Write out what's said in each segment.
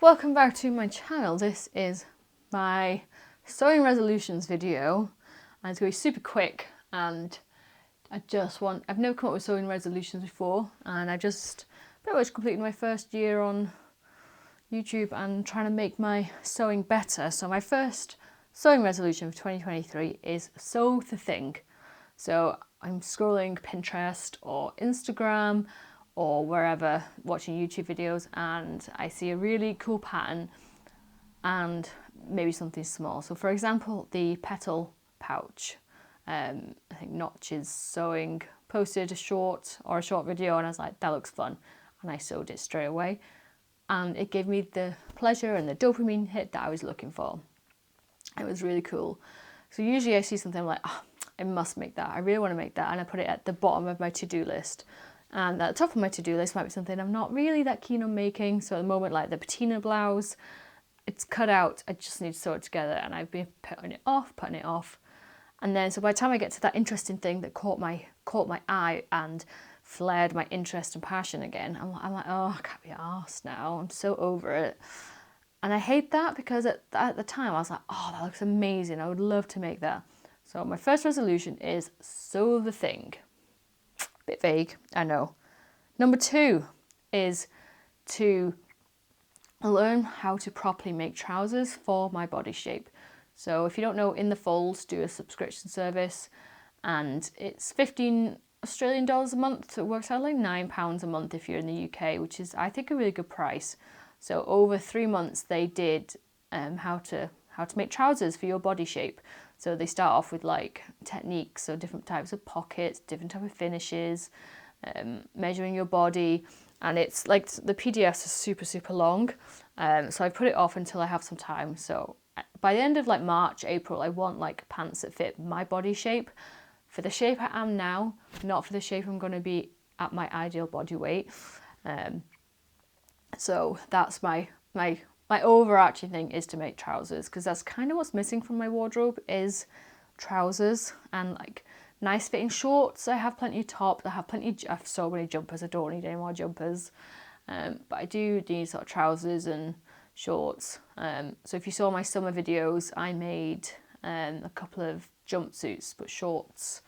Welcome back to my channel. This is my sewing resolutions video and it's going to be super quick, and I've never come up with sewing resolutions before, and I just pretty much completed my first year on YouTube and trying to make my sewing better. So my first sewing resolution for 2023 is sew the thing. So I'm scrolling Pinterest or Instagram or wherever, watching YouTube videos, and I see a really cool pattern and maybe something small. So for example, the petal pouch. I think Notch's Sewing posted a short video, and I was like, that looks fun, and I sewed it straight away, and it gave me the pleasure and the dopamine hit that I was looking for. It was really cool. So usually I see something like, oh, I must make that, I really want to make that, and I put it at the bottom of my to-do list. And at the top of my to-do list might be something I'm not really that keen on making. So at the moment, like the patina blouse, it's cut out, I just need to sew it together, and I've been putting it off. And then so by the time I get to that interesting thing that caught my eye and flared my interest and passion again, I'm like, oh, I can't be arsed now, I'm so over it. And I hate that, because at the time I was like, oh, that looks amazing, I would love to make that. So my first resolution is sew the thing. Bit vague, I know. Number 2 is to learn how to properly make trousers for my body shape. So if you don't know, In the Folds do a subscription service, and it's 15 Australian dollars a month. So it works out like £9 a month if you're in the UK, which is, I think, a really good price. So over 3 months they did how to make trousers for your body shape. So they start off with like techniques, so different types of pockets, different type of finishes, measuring your body, and it's like the PDFs are super long. So I put it off until I have some time. So by the end of like March, April, I want like pants that fit my body shape, for the shape I am now, not for the shape I'm going to be at my ideal body weight. So that's my overarching thing, is to make trousers, because that's kind of what's missing from my wardrobe, is trousers and like nice fitting shorts. I have plenty of tops, I have so many jumpers, I don't need any more jumpers. But I do need sort of trousers and shorts. So if you saw my summer videos, I made a couple of jumpsuits, but shorts,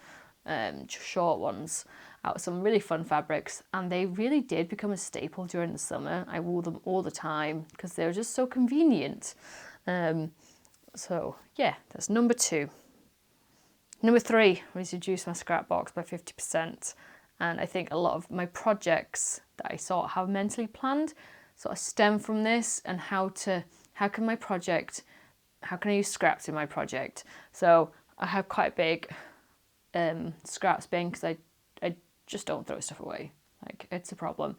short ones, out of some really fun fabrics, and they really did become a staple during the summer. I wore them all the time because they were just so convenient. So yeah, that's number 2. Number 3 was reduce my scrap box by 50%. And I think a lot of my projects that I sort of have mentally planned sort of stem from this, and how can I use scraps in my project. So I have quite a big scraps bin, because I just don't throw stuff away. Like, it's a problem.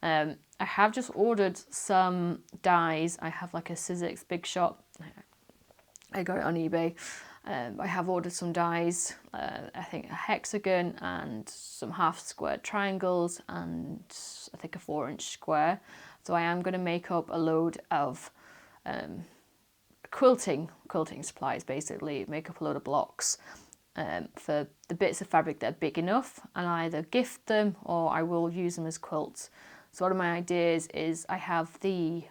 I have just ordered some dies. I have like a Sizzix Big Shot. I got it on eBay. I have ordered some dies, I think a hexagon and some half square triangles, and I think a 4-inch square. So I am going to make up a load of quilting supplies, basically make up a load of blocks for the bits of fabric that are big enough, and I either gift them or I will use them as quilts. So one of my ideas is, I have the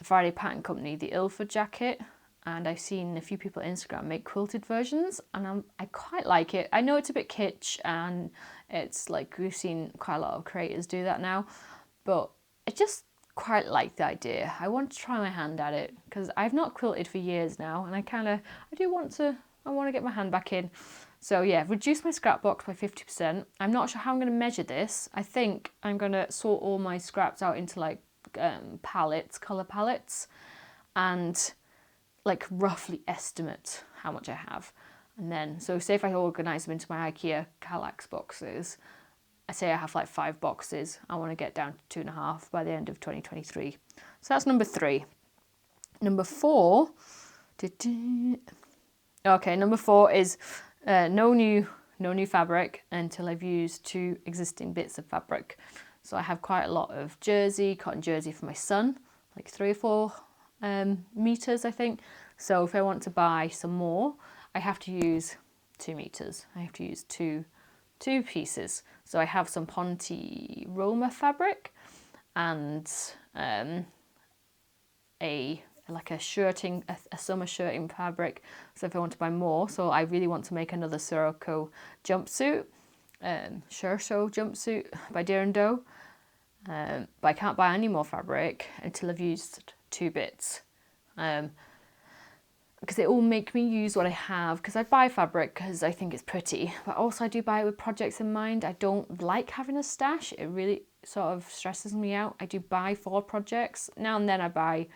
Friday Pattern Company, the Ilford jacket, and I've seen a few people on Instagram make quilted versions, and I quite like it. I know it's a bit kitsch, and it's like, we've seen quite a lot of creators do that now, but I just quite like the idea. I want to try my hand at it, because I've not quilted for years now, and I want to get my hand back in. So yeah, reduce my scrap box by 50%. I'm not sure how I'm going to measure this. I think I'm going to sort all my scraps out into like palettes, colour palettes, and like roughly estimate how much I have. And then, so say if I organise them into my IKEA Kallax boxes, I say I have like 5 boxes, I want to get down to 2.5 by the end of 2023. So that's number 3. Number 4, okay, number 4 is no new fabric until I've used 2 existing bits of fabric. So I have quite a lot of cotton jersey for my son, like 3 or 4 meters, I think. So if I want to buy some more, I have to use 2 meters. I have to use two pieces. So I have some Ponte Roma fabric, and a summer shirting fabric, so if I want to buy more. So I really want to make another Sirocco jumpsuit, Sherso jumpsuit by Deer & Doe, but I can't buy any more fabric until I've used 2 bits, because it will make me use what I have, because I buy fabric because I think it's pretty, but also I do buy it with projects in mind. I don't like having a stash, it really sort of stresses me out. I do buy for projects. Now and then I buy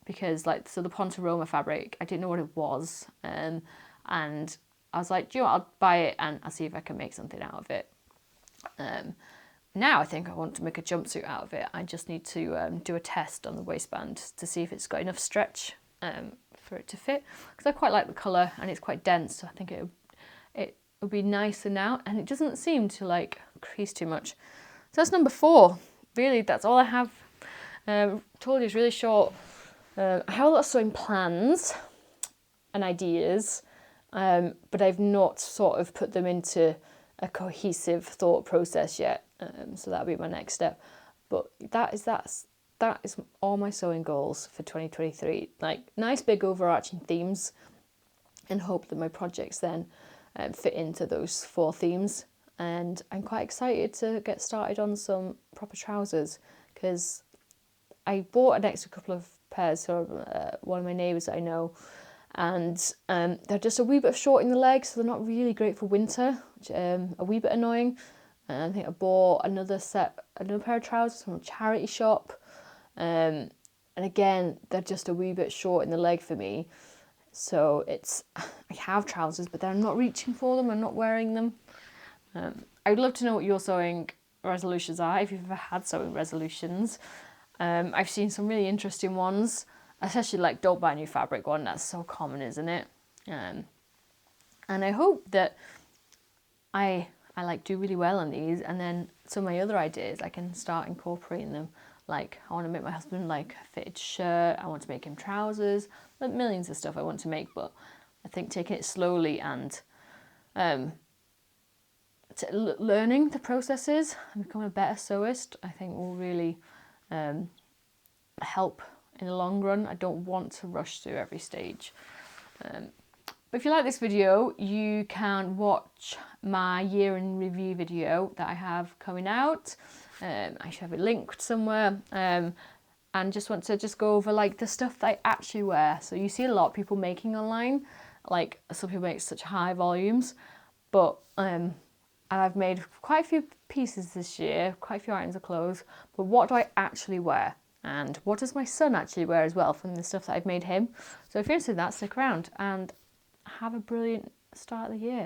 because, like, so the Ponte Roma fabric, I didn't know what it was, and I was like, do you know what, I'll buy it and I'll see if I can make something out of it. Now I think I want to make a jumpsuit out of it. I just need to do a test on the waistband to see if it's got enough stretch for it to fit, because I quite like the colour and it's quite dense, so I think it would be nicer now, and it doesn't seem to like crease too much. So that's number 4. Really, that's all I have. Told you it's really short. I have a lot of sewing plans and ideas, but I've not sort of put them into a cohesive thought process yet. So that'll be my next step. But that is all my sewing goals for 2023. Like, nice big overarching themes, and hope that my projects then fit into those 4 themes. And I'm quite excited to get started on some proper trousers, because I bought an extra couple of pairs from one of my neighbours that I know, and they're just a wee bit short in the legs, so they're not really great for winter, which a wee bit annoying. And I think I bought another pair of trousers from a charity shop, and again, they're just a wee bit short in the leg for me. So I have trousers, but I'm not reaching for them, I'm not wearing them. I'd love to know what your sewing resolutions are, if you've ever had sewing resolutions. I've seen some really interesting ones, especially like don't buy new fabric one. That's so common, isn't it? And I hope that I like do really well on these, and then some of my other ideas I can start incorporating them. Like, I want to make my husband like a fitted shirt, I want to make him trousers, like millions of stuff I want to make, but I think taking it slowly and learning the processes and becoming a better sewist, I think will really help in the long run. I don't want to rush through every stage. But if you like this video, you can watch my year in review video that I have coming out. I should have it linked somewhere. And just want to go over like the stuff that I actually wear. So you see a lot of people making online, like some people make such high volumes, but I've made quite a few pieces this year, quite a few items of clothes, but what do I actually wear? And what does my son actually wear as well from the stuff that I've made him? So if you're interested in that, stick around and have a brilliant start of the year.